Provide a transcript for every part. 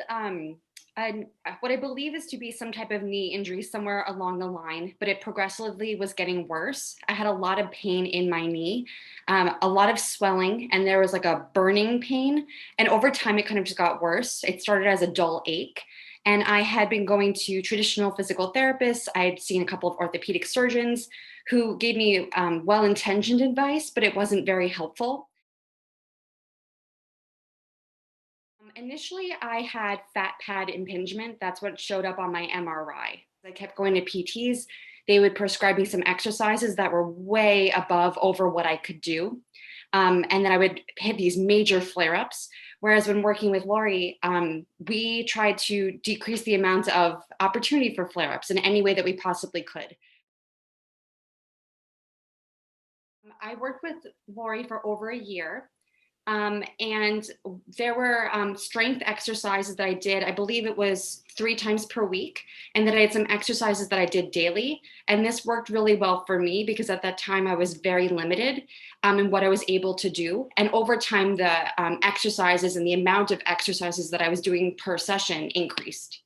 what I believe is to be some type of knee injury somewhere along the line, but it progressively was getting worse. I had a lot of pain in my knee, a lot of swelling, and there was like a burning pain. And over time, it kind of just got worse. It started as a dull ache. And I had been going to traditional physical therapists. I had seen a couple of orthopedic surgeons who gave me well-intentioned advice, but it wasn't very helpful. Initially, I had fat pad impingement. That's what showed up on my MRI. I kept going to PTs. They would prescribe me some exercises that were way above over what I could do. And then I would hit these major flare ups. Whereas when working with Laurie, we tried to decrease the amount of opportunity for flare ups in any way that we possibly could. I worked with Laurie for over a year. And there were strength exercises that I did. I believe it was 3 times per week. And then I had some exercises that I did daily. And this worked really well for me because at that time I was very limited in what I was able to do. And over time, the exercises and the amount of exercises that I was doing per session increased.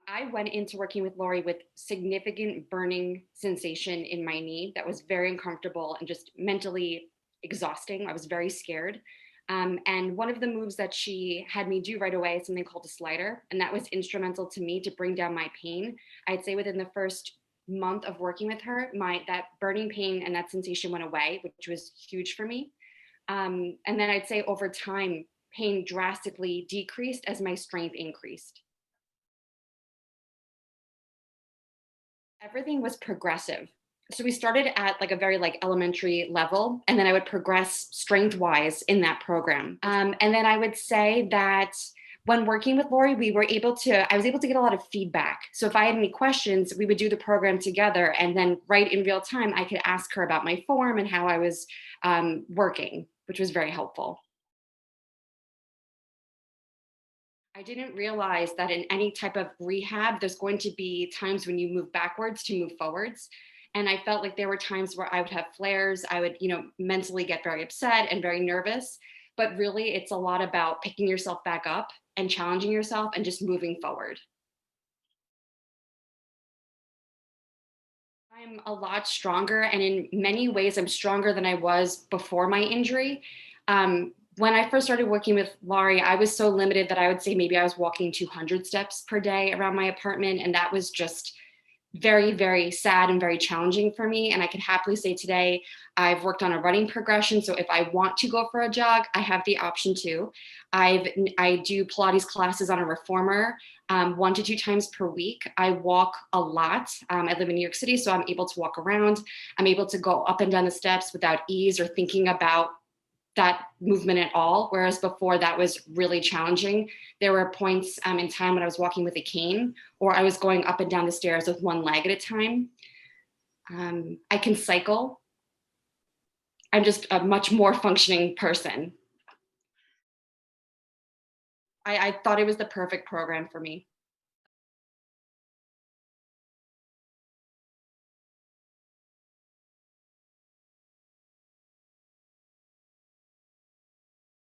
I went into working with Laurie with significant burning sensation in my knee that was very uncomfortable and just mentally exhausting. I was very scared. And one of the moves that she had me do right away is something called a slider. And that was instrumental to me to bring down my pain. I'd say within the first month of working with her, my that burning pain and that sensation went away, which was huge for me. And then I'd say over time, pain drastically decreased as my strength increased. Everything was progressive. So we started at like a very like elementary level, and then I would progress strength wise in that program. And then I would say that when working with Laurie, I was able to get a lot of feedback. So if I had any questions, we would do the program together, and then right in real time, I could ask her about my form and how I was working, which was very helpful. I didn't realize that in any type of rehab, there's going to be times when you move backwards to move forwards. And I felt like there were times where I would have flares. I would, mentally get very upset and very nervous. But really, it's a lot about picking yourself back up and challenging yourself and just moving forward. I'm a lot stronger, and in many ways, I'm stronger than I was before my injury. When I first started working with Laurie, I was so limited that I would say maybe I was walking 200 steps per day around my apartment, and that was just very, very sad and very challenging for me. And I can happily say today, I've worked on a running progression. So if I want to go for a jog, I have the option to. I do Pilates classes on a reformer 1 to 2 times per week. I walk a lot. I live in New York City, so I'm able to walk around. I'm able to go up and down the steps without ease or thinking about that movement at all. Whereas before that was really challenging. There were points in time when I was walking with a cane or I was going up and down the stairs with one leg at a time. I can cycle. I'm just a much more functioning person. I thought it was the perfect program for me.